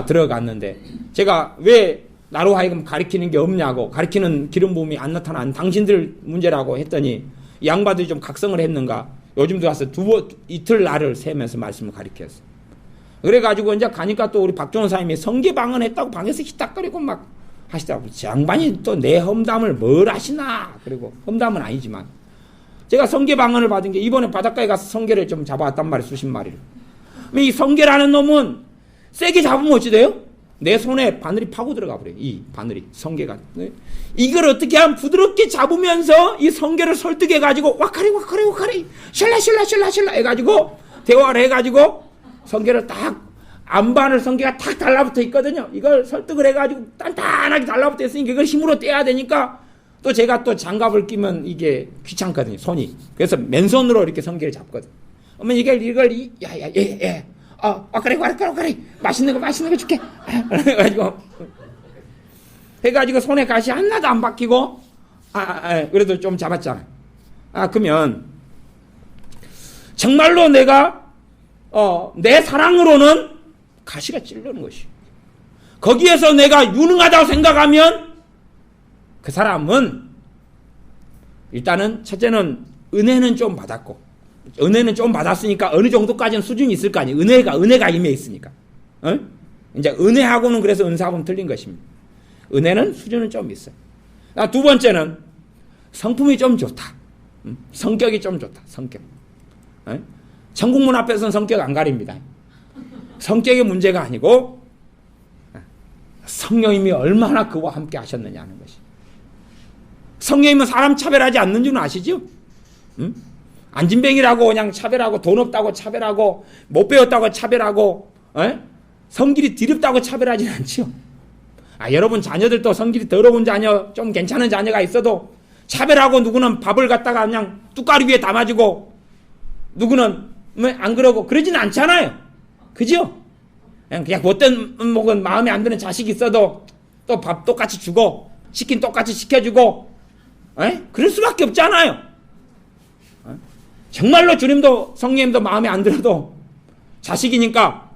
들어갔는데 제가 왜 나로 하여금 가리키는 게 없냐고 가리키는 기름 부음이 안 나타난 당신들 문제라고 했더니 이 양반들이 좀 각성을 했는가 요즘도 와서 이틀 날을 세면서 말씀을 가리켰어. 그래가지고 이제 가니까 또 우리 박종원 사님이 성계 방언 했다고 방에서 히딱거리고 막 하시더라고. 저 양반이 또 내 험담을 뭘 하시나. 그리고 험담은 아니지만 제가 성계 방언을 받은 게 이번에 바닷가에 가서 성계를 좀 잡아왔단 말이에요. 수십 마리를. 이 성계라는 놈은 세게 잡으면 어찌 돼요? 내 손에 바늘이 파고 들어가 버려요. 이 바늘이 성계가. 이걸 어떻게 하면 부드럽게 잡으면서 이 성계를 설득해가지고 와카리 샬라 해가지고 대화를 해가지고 성계를 딱 안반을 성계가 탁 달라붙어 있거든요. 이걸 설득을 해가지고 단단하게 달라붙어 있으니까 이걸 힘으로 떼야 되니까 또 제가 또 장갑을 끼면 이게 귀찮거든요. 손이. 그래서 맨손으로 이렇게 성계를 잡거든. 어머니 이걸 그래 맛있는 거 줄게. 해가지고 손에 가시 하나도 안 박히고 그래도 좀 잡았잖아. 그러면 정말로 내가 내 사랑으로는 가시가 찔르는 것이. 거기에서 내가 유능하다고 생각하면 그 사람은 일단은 첫째는 은혜는 좀 받았고 은혜는 좀 받았으니까 어느 정도까지는 수준이 있을 거 아니에요. 은혜가 임해 있으니까. 이제 은혜하고는 그래서 은사하고는 틀린 것입니다. 은혜는 수준은 좀 있어요. 두 번째는 성품이 좀 좋다. 성격이 좀 좋다. 성격. 천국문 앞에서는 성격 안 가립니다. 성격의 문제가 아니고 성령님이 얼마나 그와 함께 하셨느냐 하는 것이. 성령님은 사람 차별하지 않는 줄은 아시죠? 안진뱅이라고 그냥 차별하고 돈 없다고 차별하고 못 배웠다고 차별하고 성질이 더럽다고 차별하지는 않죠. 여러분 자녀들도 성질이 더러운 자녀 좀 괜찮은 자녀가 있어도 차별하고 누구는 밥을 갖다가 그냥 뚝가리 위에 담아주고 누구는 안 그러고 그러지는 않잖아요. 그죠? 그냥 못된 목은 마음에 안 드는 자식이 있어도 또 밥 똑같이 주고 치킨 똑같이 시켜주고 그럴 수밖에 없잖아요. 정말로 주님도 성령님도 마음에 안 들어도 자식이니까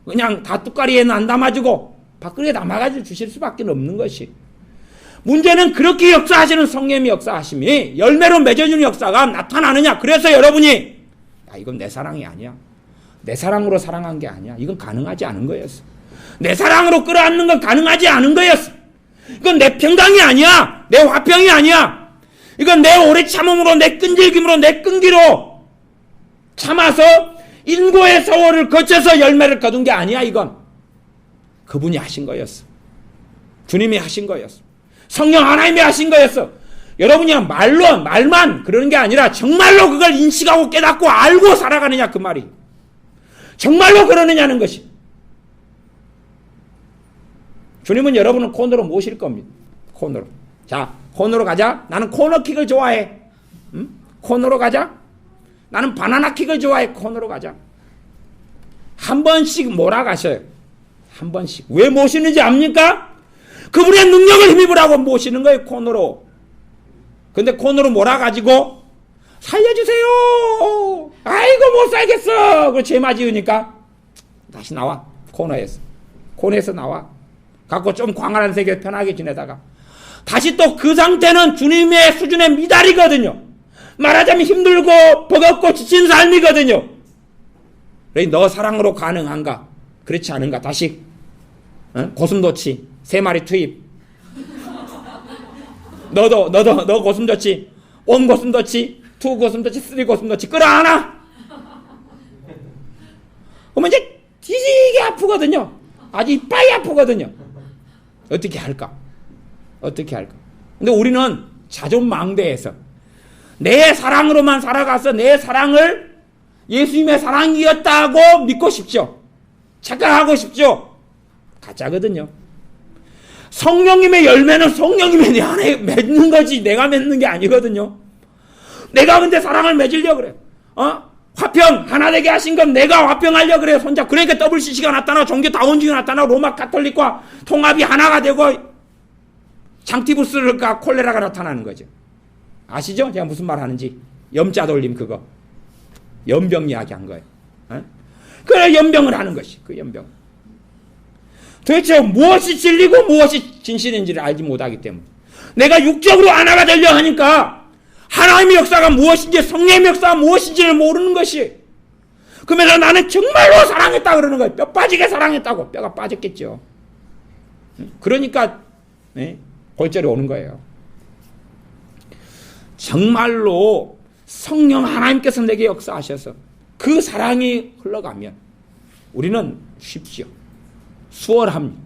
그냥 다 뚝가리에는 안 담아주고 밥그릇에 담아가지고 주실 수밖에 없는 것이. 문제는 그렇게 역사하시는 성령님이 역사하심이 열매로 맺어주는 역사가 나타나느냐. 그래서 여러분이 이건 내 사랑이 아니야. 내 사랑으로 사랑한 게 아니야. 이건 가능하지 않은 거였어. 내 사랑으로 끌어안는 건 가능하지 않은 거였어. 이건 내 평강이 아니야. 내 화평이 아니야. 이건 내 오래 참음으로 내 끈질김으로 내 끈기로 참아서 인고의 세월을 거쳐서 열매를 거둔 게 아니야. 이건 그분이 하신 거였어. 주님이 하신 거였어. 성령 하나님이 하신 거였어. 여러분이 말만 그러는 게 아니라 정말로 그걸 인식하고 깨닫고 알고 살아가느냐 그 말이. 정말로 그러느냐는 것이. 주님은 여러분을 코너로 모실 겁니다. 코너로. 자, 코너로 가자. 나는 코너킥을 좋아해. 코너로 가자. 나는 바나나킥을 좋아해. 코너로 가자. 한 번씩 몰아가셔요. 한 번씩. 왜 모시는지 압니까? 그분의 능력을 힘입으라고 모시는 거예요. 코너로. 근데 코너로 몰아가지고 살려주세요. 아이고 못 살겠어. 그걸 죄 맞으니까 다시 나와. 코너에서 나와. 갖고 좀 광활한 세계 편하게 지내다가 다시 또 그 상태는 주님의 수준에 미달이거든요. 말하자면 힘들고 버겁고 지친 삶이거든요. 그러니 너 사랑으로 가능한가? 그렇지 않은가? 다시 고슴도치 3마리 투입. 너 고슴도치 1 고슴도치 2 고슴도치 3 고슴도치 끌어안아. 그러면 이제 뒤지게 아프거든요. 아주 이빨이 아프거든요. 어떻게 할까? 근데 우리는 자존망대에서 내 사랑으로만 살아가서 내 사랑을 예수님의 사랑이었다고 믿고 싶죠. 착각하고 싶죠. 가짜거든요. 성령님의 열매는 성령님이 내 안에 맺는 거지 내가 맺는 게 아니거든요. 내가 근데 사랑을 맺으려고 그래요. 화평 하나 되게 하신 건 내가 화평하려고 그래요. 손잡. 그러니까 WCC가 나타나고 종교 다원주의가 나타나고 로마 가톨릭과 통합이 하나가 되고 장티부스가 콜레라가 나타나는 거죠. 아시죠? 제가 무슨 말 하는지. 염자 돌림 그거. 연병 이야기 한 거예요. 그래 연병을 하는 것이 그 연병. 도대체 무엇이 진리고 무엇이 진실인지를 알지 못하기 때문에 내가 육적으로 하나가 되려 하니까 하나님의 역사가 무엇인지 성령의 역사가 무엇인지를 모르는 것이. 그러면서 나는 정말로 사랑했다 그러는 거예요. 뼈 빠지게 사랑했다고. 뼈가 빠졌겠죠. 그러니까 골절이 오는 거예요. 정말로 성령 하나님께서 내게 역사하셔서 그 사랑이 흘러가면 우리는 쉽죠. 수월합니다.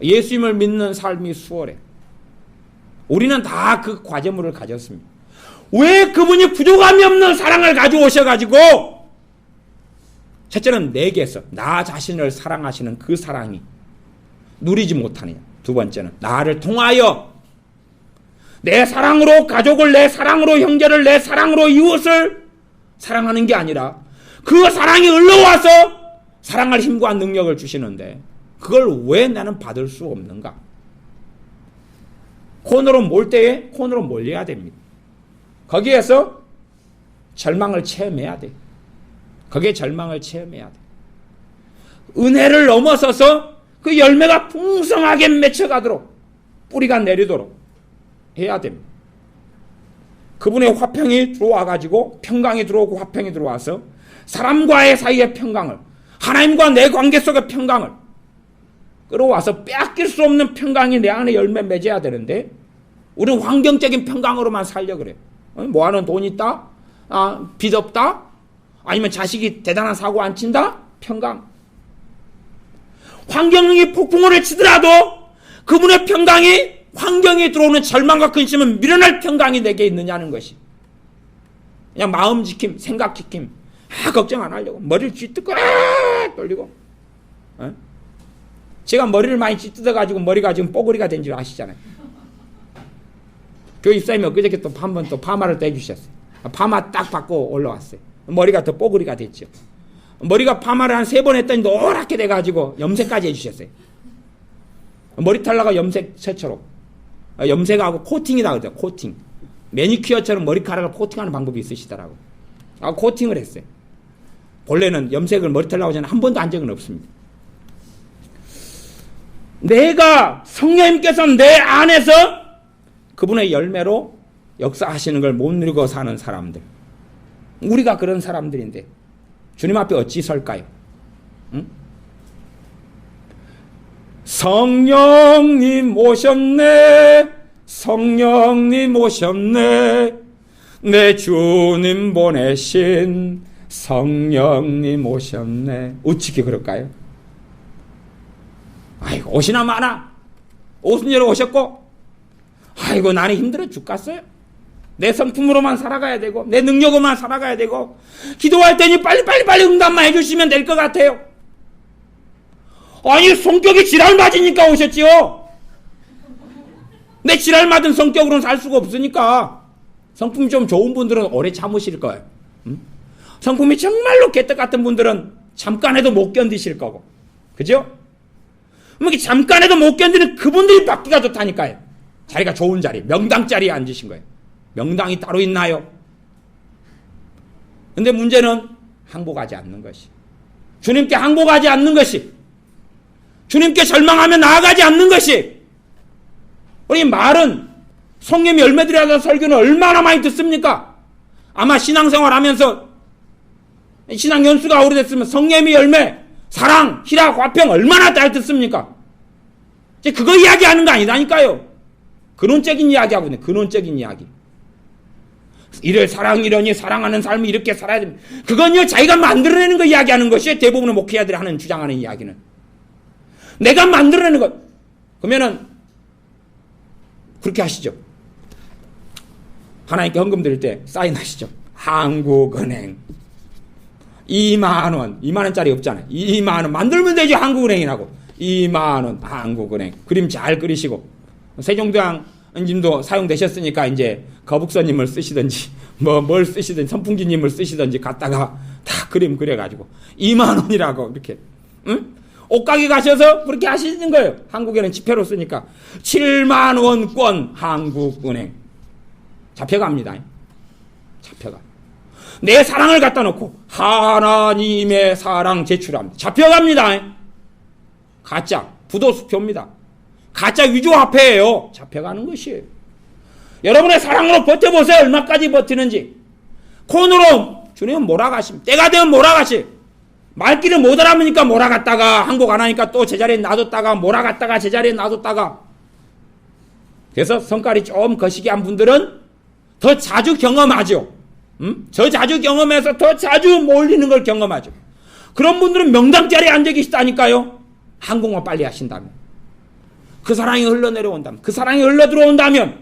예수님을 믿는 삶이 수월해. 우리는 다 그 과제물을 가졌습니다. 왜 그분이 부족함이 없는 사랑을 가져오셔가지고 첫째는 내게서 나 자신을 사랑하시는 그 사랑이 누리지 못하느냐. 두 번째는 나를 통하여 내 사랑으로 가족을, 내 사랑으로 형제를, 내 사랑으로 이웃을 사랑하는 게 아니라 그 사랑이 흘러와서 사랑할 힘과 능력을 주시는데 그걸 왜 나는 받을 수 없는가? 코너로 몰 때에 코너로 몰려야 됩니다. 거기에서 절망을 체험해야 돼. 거기에 절망을 체험해야 돼. 은혜를 넘어서서 그 열매가 풍성하게 맺혀가도록 뿌리가 내리도록 해야 됩니다. 그분의 화평이 들어와가지고 평강이 들어오고 화평이 들어와서 사람과의 사이의 평강을 하나님과 내 관계 속의 평강을 끌어와서 빼앗길 수 없는 평강이 내 안에 열매 맺어야 되는데 우리는 환경적인 평강으로만 살려 그래요. 뭐하는 돈 있다? 빚 없다? 아니면 자식이 대단한 사고 안 친다? 평강. 환경이 폭풍우를 치더라도 그분의 평강이 환경에 들어오는 절망과 근심은 밀어낼 평강이 내게 있느냐는 것이. 그냥 마음 지킴, 생각 지킴. 걱정 안 하려고. 머리를 쥐뜯고 돌리고. 제가 머리를 많이 쥐뜯어가지고 머리가 지금 뽀글이가 된 줄 아시잖아요. 교회 입사님이 엊그저께 또 한 번 또 파마를 또 해주셨어요. 파마 딱 받고 올라왔어요. 머리가 더 뽀글이가 됐죠. 머리가 파마를 한 3번 했더니 노랗게 돼가지고 염색까지 해주셨어요. 머리 탈라가 염색 최초로. 염색하고 코팅이다 그러죠. 코팅. 매니큐어처럼 머리카락을 코팅하는 방법이 있으시더라고요. 코팅을 했어요. 본래는 염색을 머리 탈라고 전에 한 번도 한 적은 없습니다. 내가 성령님께서 내 안에서 그분의 열매로 역사하시는 걸 못 누리고 사는 사람들. 우리가 그런 사람들인데 주님 앞에 어찌 설까요? 응? 성령님 오셨네. 성령님 오셨네. 내 주님 보내신 성령님 오셨네. 어찌게 그럴까요? 아이고 오시나 마나 오순절에 오셨고 아이고 나는 힘들어 죽겠어요. 내 성품으로만 살아가야 되고 내 능력으로만 살아가야 되고 기도할 때니 빨리 응답만 해주시면 될 것 같아요. 아니 성격이 지랄 맞으니까 오셨지요. 내 지랄 맞은 성격으로는 살 수가 없으니까. 성품이 좀 좋은 분들은 오래 참으실 거예요. 성품이 정말로 개떡 같은 분들은 잠깐 해도 못 견디실 거고. 그죠? 이렇게 잠깐 해도 못 견디는 그분들이 받기가 좋다니까요. 자리가 좋은 자리, 명당 자리에 앉으신 거예요. 명당이 따로 있나요? 근데 문제는 항복하지 않는 것이. 주님께 항복하지 않는 것이. 주님께 절망하며 나아가지 않는 것이. 우리 말은 성령의 열매들이라는 설교는 얼마나 많이 듣습니까? 아마 신앙생활 하면서 신앙 연수가 오래됐으면 성령의 열매, 사랑, 희락, 화평 얼마나 잘 듣습니까? 그거 이야기하는 거 아니다니까요. 근원적인 이야기하고 있네. 근원적인 이야기. 이를 사랑이려니 사랑하는 삶을 이렇게 살아야 됩니다. 그건요 자기가 만들어내는 거 이야기하는 것이 대부분의 목회자들이 하는 주장하는 이야기는. 내가 만들어내는 것. 그러면은 그렇게 하시죠. 하나님께 헌금 드릴 때 사인하시죠. 한국은행 2만 원. 2만 원짜리 없잖아요. 2만 원 만들면 되죠. 한국은행이라고. 2만 원 한국은행. 그림 잘 그리시고 세종대왕 님도 사용되셨으니까 이제 거북선님을 쓰시든지 뭘 쓰시든지 선풍기님을 쓰시든지 갖다가 다 그림 그려가지고 2만 원이라고 이렇게 응? 옷가게 가셔서 그렇게 하시는 거예요. 한국에는 지폐로 쓰니까 7만 원권 한국은행 잡혀갑니다. 잡혀가. 내 사랑을 갖다 놓고 하나님의 사랑 제출합니다. 잡혀갑니다. 가짜 부도수표입니다. 가짜 위조화폐예요. 잡혀가는 것이에요. 여러분의 사랑으로 버텨보세요. 얼마까지 버티는지. 콘으로 주님은 몰아가십니다. 때가 되면 몰아가시. 말귀를 못 알아보니까 몰아갔다가 한국 안 하니까 또 제자리에 놔뒀다가 몰아갔다가 제자리에 놔뒀다가. 그래서 성깔이 좀 거시기한 분들은 더 자주 경험하죠. 더 자주 경험해서 더 자주 몰리는 걸 경험하죠. 그런 분들은 명당 자리에 앉아 계시다니까요. 한국만 빨리 하신다면. 그 사랑이 흘러내려온다면, 그 사랑이 흘러들어온다면,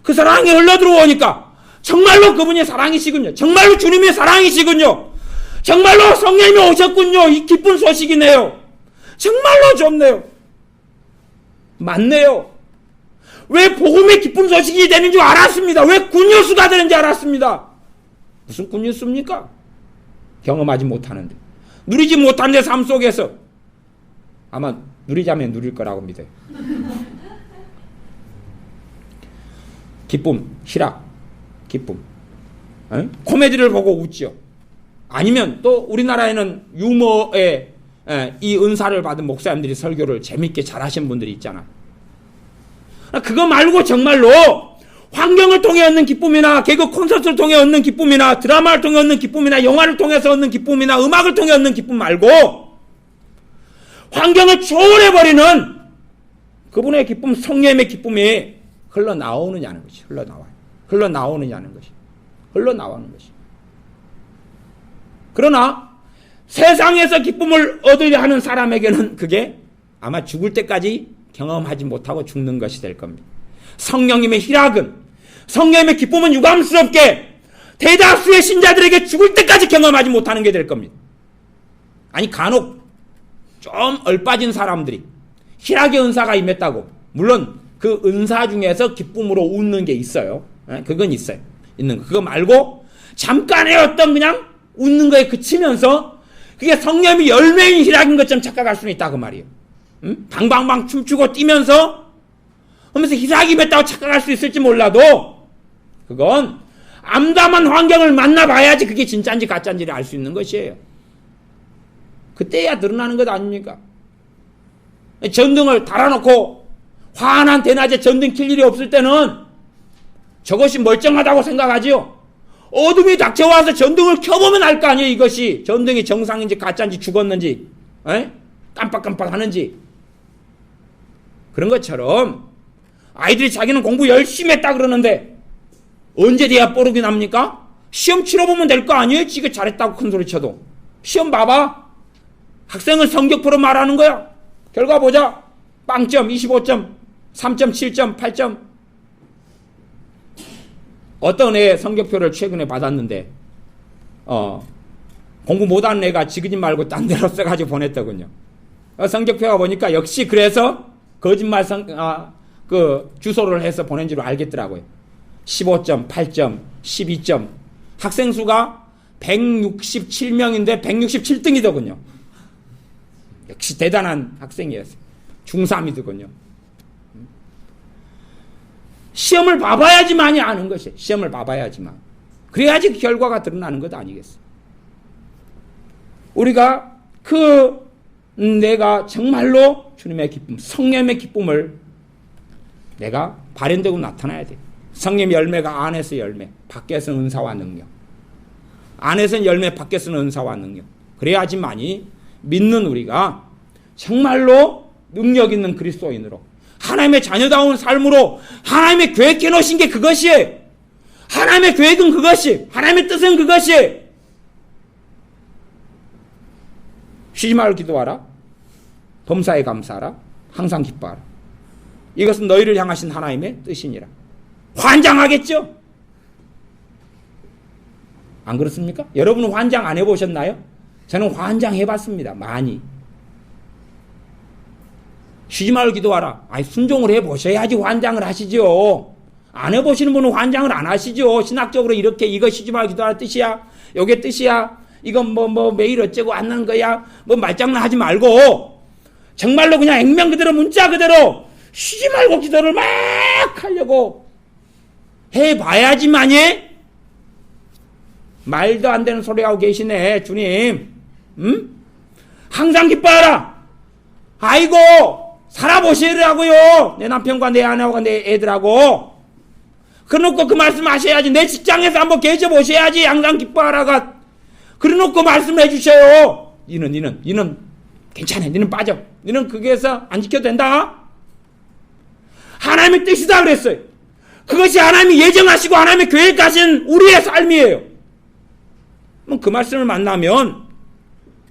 그 사랑이 흘러들어오니까 정말로 그분이 사랑이시군요. 정말로 주님의 사랑이시군요. 정말로 성령님이 오셨군요. 이 기쁜 소식이네요. 정말로 좋네요. 맞네요. 왜 복음의 기쁜 소식이 되는 줄 알았습니다. 왜 굿뉴스가 되는지 알았습니다. 무슨 굿뉴스입니까? 경험하지 못하는데, 누리지 못한 내 삶 속에서 아마 누리자면 누릴 거라고 믿어요. 기쁨, 희락, 기쁨. 코미디를 보고 웃죠. 아니면 또 우리나라에는 유머에 이 은사를 받은 목사님들이 설교를 재밌게 잘하신 분들이 있잖아. 그거 말고 정말로 환경을 통해 얻는 기쁨이나 개그 콘서트를 통해 얻는 기쁨이나 드라마를 통해 얻는 기쁨이나 영화를 통해서 얻는 기쁨이나 음악을 통해 얻는 기쁨 말고 환경을 초월해버리는 그분의 기쁨, 성령의 기쁨이 흘러나오느냐는 것이. 흘러나오느냐는 것이. 흘러나오는 것이. 그러나 세상에서 기쁨을 얻으려 하는 사람에게는 그게 아마 죽을 때까지 경험하지 못하고 죽는 것이 될 겁니다. 성령님의 희락은, 성령님의 기쁨은 유감스럽게 대다수의 신자들에게 죽을 때까지 경험하지 못하는 게 될 겁니다. 아니 간혹 좀 얼빠진 사람들이 희락의 은사가 임했다고, 물론 그 은사 중에서 기쁨으로 웃는 게 있어요. 그건 있어요. 있는 거. 그거 말고 잠깐의 어떤 그냥 웃는 거에 그치면서 그게 성령의 열매인 희락인 것처럼 착각할 수는 있다 그 말이에요. 방방방 춤추고 뛰면서 하면서 희락이 임했다고 착각할 수 있을지 몰라도 그건 암담한 환경을 만나봐야지 그게 진짜인지 가짜인지를 알 수 있는 것이에요. 그때야 드러나는 것 아닙니까? 전등을 달아놓고 환한 대낮에 전등 킬 일이 없을 때는 저것이 멀쩡하다고 생각하지요. 어둠이 닥쳐와서 전등을 켜보면 알 거 아니에요. 이것이 전등이 정상인지 가짜인지 죽었는지 깜빡깜빡 하는지. 그런 것처럼 아이들이 자기는 공부 열심히 했다 그러는데 언제 돼야 뽀록이 납니까? 시험 치러보면 될 거 아니에요. 지가 잘했다고 큰소리 쳐도. 시험 봐봐. 학생은 성적표로 말하는 거야. 결과 보자. 빵점 25점 3점 7점 8점. 어떤 애의 성적표를 최근에 받았는데 공부 못하는 애가 지그집 말고 딴 데로 써가지고 보냈더군요. 성적표가 보니까 역시 그래서 거짓말 그 주소를 해서 보낸 줄 알겠더라고요. 15점 8점 12점. 학생 수가 167명인데 167등이더군요. 역시 대단한 학생이었어요. 중3이더군요. 시험을 봐봐야지만이 아는 것이에요. 시험을 봐봐야지만. 그래야지 그 결과가 드러나는 것 아니겠어요. 우리가 내가 정말로 주님의 기쁨, 성령의 기쁨을 내가 발현되고 나타나야 돼요. 성령의 열매가 안에서 열매, 밖에서 은사와 능력. 안에서는 열매, 밖에서는 은사와 능력. 그래야지만이 믿는 우리가 정말로 능력 있는 그리스도인으로 하나님의 자녀다운 삶으로 하나님의 계획해 놓으신 게 그것이에요. 하나님의 계획은 그것이, 하나님의 뜻은 그것이. 쉬지 말고 기도하라. 범사에 감사하라. 항상 기뻐하라. 이것은 너희를 향하신 하나님의 뜻이니라. 환장하겠죠? 안 그렇습니까? 여러분은 환장 안 해보셨나요? 저는 환장해봤습니다. 많이. 쉬지 말고 기도하라. 아니, 순종을 해보셔야지 환장을 하시죠. 안 해보시는 분은 환장을 안 하시죠. 신학적으로 이렇게 이거 쉬지 말고 기도하라 뜻이야. 요게 뜻이야. 이건 매일 어쩌고 안 하는 거야. 말장난 하지 말고 정말로 그냥 액면 그대로 문자 그대로 쉬지 말고 기도를 막 하려고 해봐야지만이. 말도 안 되는 소리 하고 계시네, 주님. 응? 항상 기뻐하라. 아이고, 살아보시라고요. 내 남편과 내 아내와 내 애들하고. 그래놓고 그 말씀 하셔야지. 내 직장에서 한번 계셔보셔야지. 항상 기뻐하라가. 그래놓고 말씀을 해주셔요. 니는 괜찮아. 니는 빠져. 니는 거기에서 안 지켜도 된다. 하나님의 뜻이다 그랬어요. 그것이 하나님이 예정하시고 하나님의 계획하신 우리의 삶이에요. 그 말씀을 만나면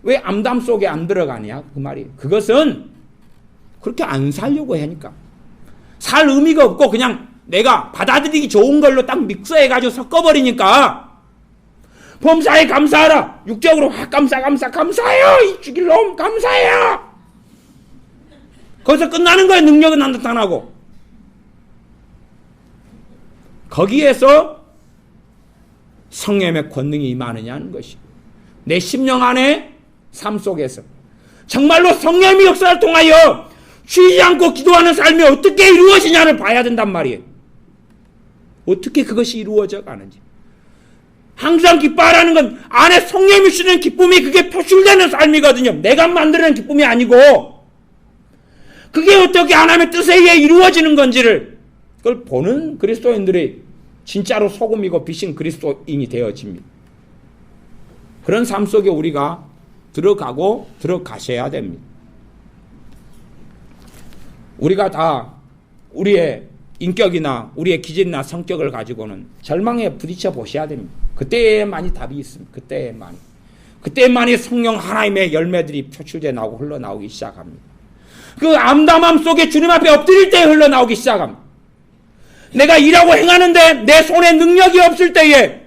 왜 암담 속에 안 들어가냐 그 말이에요. 그것은 그렇게 안 살려고 하니까. 살 의미가 없고 그냥 내가 받아들이기 좋은 걸로 딱 믹서해가지고 섞어버리니까. 범사에 감사하라. 육적으로 감사해요. 이 죽일 놈 감사해요. 거기서 끝나는 거예요. 능력은 안 나타나고. 거기에서 성령의 권능이 임하느냐는 것이 내 심령 안에 삶 속에서 정말로 성령의 역사를 통하여 쉬지 않고 기도하는 삶이 어떻게 이루어지냐를 봐야 된단 말이에요. 어떻게 그것이 이루어져 가는지. 항상 기뻐하라는 건 안에 성령이 주시는 기쁨이 그게 표출되는 삶이거든요. 내가 만드는 기쁨이 아니고 그게 어떻게 하나님의 뜻에 의해 이루어지는 건지를 그걸 보는 그리스도인들이 진짜로 소금이고 빛인 그리스도인이 되어집니다. 그런 삶 속에 우리가 들어가고 들어가셔야 됩니다. 우리가 다 우리의 인격이나 우리의 기질이나 성격을 가지고는 절망에 부딪혀 보셔야 됩니다. 그때만이 답이 있습니다. 그때만이 성령 하나님의 열매들이 표출되어 나오고 흘러나오기 시작합니다. 그 암담함 속에 주님 앞에 엎드릴 때 흘러나오기 시작합니다. 내가 일하고 행하는데 내 손에 능력이 없을 때에,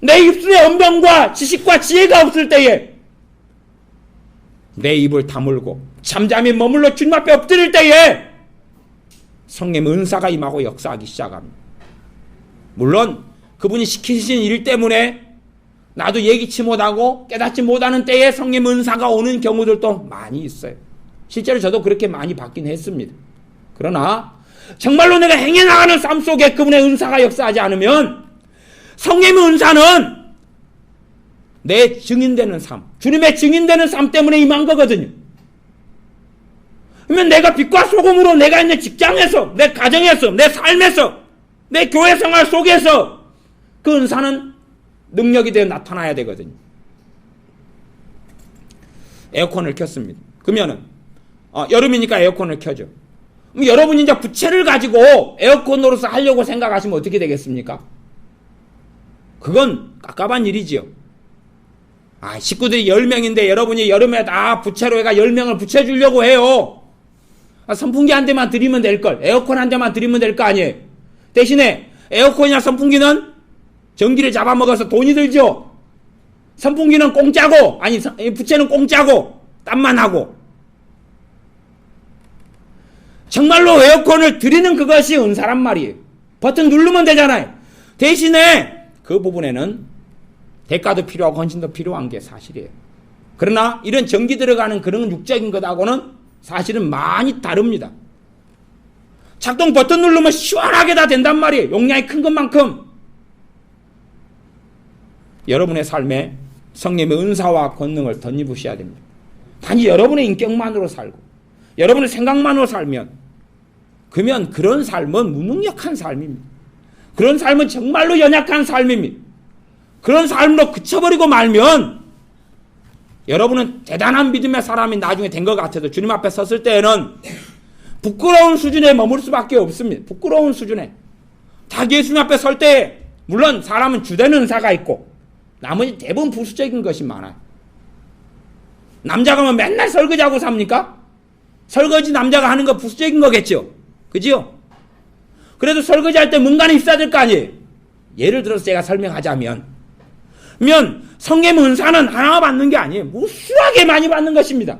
내 입술에 언변과 지식과 지혜가 없을 때에, 내 입을 다물고 잠잠히 머물러 주님 앞에 엎드릴 때에 성령의 은사가 임하고 역사하기 시작합니다. 물론 그분이 시키신 일 때문에 나도 예기치 못하고 깨닫지 못하는 때에 성령의 은사가 오는 경우들도 많이 있어요. 실제로 저도 그렇게 많이 받긴 했습니다. 그러나 정말로 내가 행해 나가는 삶 속에 그분의 은사가 역사하지 않으면 성령의 은사는 내 증인되는 삶, 주님의 증인되는 삶 때문에 임한 거거든요. 그러면 내가 빛과 소금으로 내가 있는 직장에서, 내 가정에서, 내 삶에서, 내 교회 생활 속에서 그 은사는 능력이 되어 나타나야 되거든요. 에어컨을 켰습니다. 그러면은 여름이니까 에어컨을 켜죠. 그럼 여러분이 이제 부채를 가지고 에어컨으로서 하려고 생각하시면 어떻게 되겠습니까? 그건 깝깝한 일이지요. 식구들이 10명인데 여러분이 여름에 다 부채로 해가 10명을 붙여주려고 해요. 선풍기 한 대만 드리면 될걸. 에어컨 한 대만 드리면 될 거 아니에요. 대신에 에어컨이나 선풍기는 전기를 잡아먹어서 돈이 들죠. 선풍기는 공짜고, 부채는 공짜고 땀만 하고. 정말로 에어컨을 드리는 그것이 은사란 말이에요. 버튼 누르면 되잖아요. 대신에 그 부분에는 대가도 필요하고 헌신도 필요한 게 사실이에요. 그러나 이런 전기 들어가는 그런 육적인 것하고는 사실은 많이 다릅니다. 작동 버튼 누르면 시원하게 다 된단 말이에요. 용량이 큰 것만큼. 여러분의 삶에 성령의 은사와 권능을 덧입으셔야 됩니다. 단지 여러분의 인격만으로 살고 여러분의 생각만으로 살면, 그러면 그런 삶은 무능력한 삶입니다. 그런 삶은 정말로 연약한 삶입니다. 그런 삶으로 그쳐버리고 말면 여러분은 대단한 믿음의 사람이 나중에 된 것 같아도 주님 앞에 섰을 때에는 부끄러운 수준에 머물 수밖에 없습니다. 부끄러운 수준에. 다 예수님 앞에 설 때 물론 사람은 주된 은사가 있고 나머지 대부분 부수적인 것이 많아요. 남자가 뭐 맨날 설거지하고 삽니까? 설거지 남자가 하는 거 부수적인 거겠죠. 그지요? 그래도 설거지할 때 뭔가는 있어야 될 거 아니에요. 예를 들어서 제가 설명하자면 성령 은사는 하나 받는 게 아니에요. 무수하게 많이 받는 것입니다.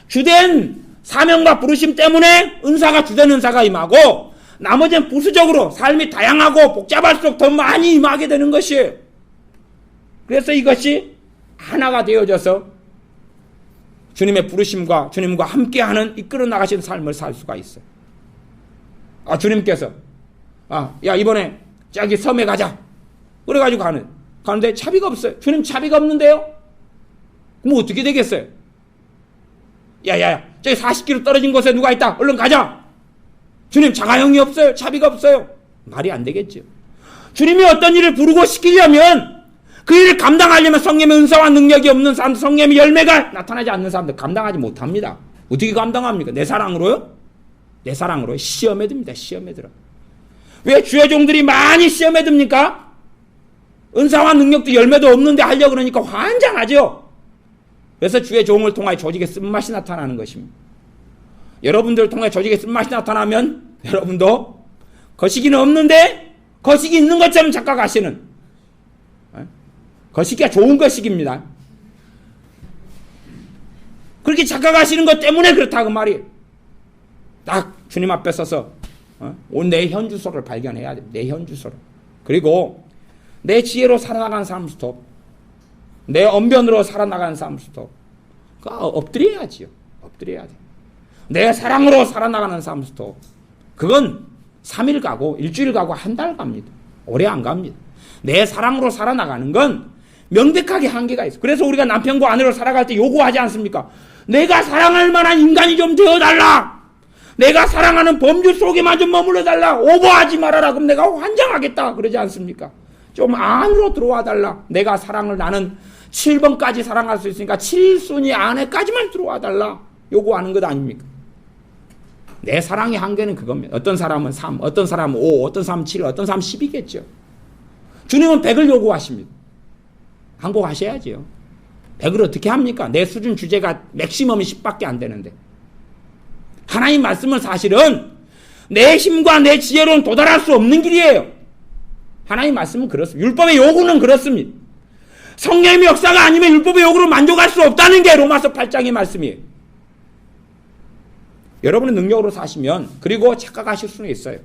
주된 사명과 부르심 때문에 은사가 주된 은사가 임하고 나머지는 부수적으로 삶이 다양하고 복잡할수록 더 많이 임하게 되는 것이에요. 그래서 이것이 하나가 되어져서 주님의 부르심과 주님과 함께하는 이끌어 나가시는 삶을 살 수가 있어요. 주님께서 야 이번에 저기 섬에 가자. 그래가지고 가는데 차비가 없어요. 주님 차비가 없는데요? 그럼 어떻게 되겠어요? 야야야 저기 40km 떨어진 곳에 누가 있다. 얼른 가자. 주님 자가용이 없어요. 차비가 없어요. 말이 안 되겠죠. 주님이 어떤 일을 부르고 시키려면 그 일을 감당하려면 성령의 은사와 능력이 없는 사람들, 성령의 열매가 나타나지 않는 사람들 감당하지 못합니다. 어떻게 감당합니까? 내 사랑으로요? 내 사랑으로 시험에 듭니다. 시험에 들어. 왜 주의 종들이 많이 시험에 듭니까? 은사와 능력도 열매도 없는데 하려고 그러니까 환장하죠. 그래서 주의 종을 통하여 조직의 쓴맛이 나타나는 것입니다. 여러분들을 통해 조직의 쓴맛이 나타나면 여러분도 거시기는 없는데 거시기 있는 것처럼 착각하시는, 거시기가 좋은 거시기입니다. 그렇게 착각하시는 것 때문에 그렇다고 말이에요. 딱 주님 앞에 서서 내 현주소를 발견해야 돼요. 내 현주소를. 그리고 내 지혜로 살아나가는 사람 스톱, 내 언변으로 살아나가는 사람 스톱. 엎드려야지요. 엎드려야 돼요. 내 사랑으로 살아나가는 사람 스톱. 그건 3일 가고 일주일 가고 한 달 갑니다. 오래 안 갑니다. 내 사랑으로 살아나가는 건 명백하게 한계가 있어요. 그래서 우리가 남편과 아내로 살아갈 때 요구하지 않습니까? 내가 사랑할 만한 인간이 좀 되어달라. 내가 사랑하는 범주 속에만 좀 머물러달라. 오버하지 말아라. 그럼 내가 환장하겠다. 그러지 않습니까? 좀 안으로 들어와 달라. 내가 사랑을 나는 7번까지 사랑할 수 있으니까 7순위 안에까지만 들어와 달라. 요구하는 것 아닙니까? 내 사랑의 한계는 그겁니다. 어떤 사람은 3, 어떤 사람은 5, 어떤 사람은 7, 어떤 사람은 10이겠죠. 주님은 100을 요구하십니다. 항복하셔야지요. 100을 어떻게 합니까? 내 수준 주제가 맥시멈이 10밖에 안 되는데. 하나님 말씀은 사실은 내 힘과 내 지혜로는 도달할 수 없는 길이에요. 하나님 말씀은 그렇습니다. 율법의 요구는 그렇습니다. 성령의 역사가 아니면 율법의 요구로 만족할 수 없다는 게 로마서 8장의 말씀이에요. 여러분의 능력으로 사시면 그리고 착각하실 수는 있어요.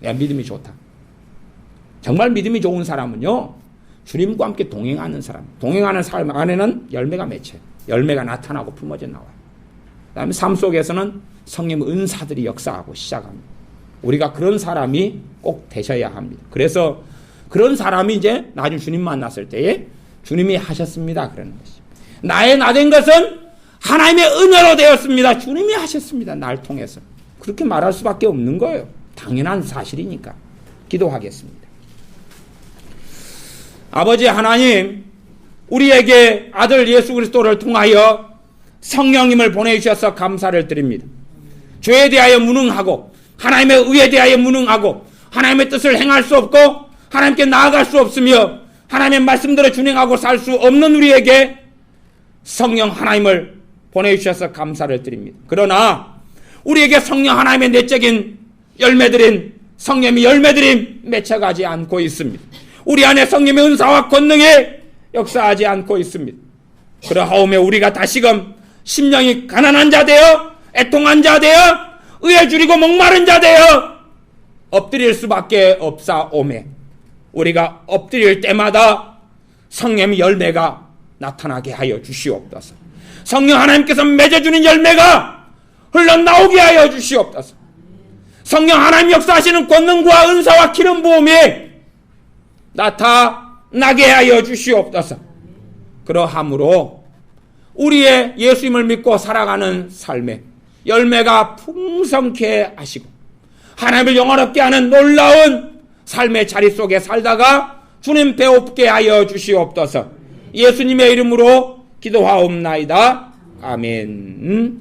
야, 믿음이 좋다. 정말 믿음이 좋은 사람은요, 주님과 함께 동행하는 사람, 동행하는 삶 안에는 열매가 맺혀요. 열매가 나타나고 품어져 나와요. 그 다음에 삶 속에서는 성령의 은사들이 역사하고 시작합니다. 우리가 그런 사람이 꼭 되셔야 합니다. 그래서 그런 사람이 이제 나중에 주님 만났을 때에 주님이 하셨습니다. 그러는 것입니다. 나의 나 된 것은 하나님의 은혜로 되었습니다. 주님이 하셨습니다. 날 통해서. 그렇게 말할 수밖에 없는 거예요. 당연한 사실이니까. 기도하겠습니다. 아버지 하나님, 우리에게 아들 예수 그리스도를 통하여 성령님을 보내주셔서 감사를 드립니다. 죄에 대하여 무능하고 하나님의 의에 대하여 무능하고 하나님의 뜻을 행할 수 없고 하나님께 나아갈 수 없으며 하나님의 말씀대로 준행하고 살 수 없는 우리에게 성령 하나님을 보내주셔서 감사를 드립니다. 그러나 우리에게 성령 하나님의 내적인 열매들인 성령의 열매들이 맺혀가지 않고 있습니다. 우리 안에 성령의 은사와 권능에 역사하지 않고 있습니다. 그러하오며 우리가 다시금 심령이 가난한 자 되어 애통한 자 되어 의에 줄이고 목마른 자 되어 엎드릴 수밖에 없사오매 우리가 엎드릴 때마다 성령의 열매가 나타나게 하여 주시옵소서. 성령 하나님께서 맺어주는 열매가 흘러나오게 하여 주시옵소서. 성령 하나님 역사하시는 권능과 은사와 기름 부음이 나타나게 하여 주시옵소서. 그러함으로 우리의 예수님을 믿고 살아가는 삶에 열매가 풍성케 하시고 하나님을 영원롭게 하는 놀라운 삶의 자리 속에 살다가 주님 배웁게 하여 주시옵소서. 예수님의 이름으로 기도하옵나이다. 아멘.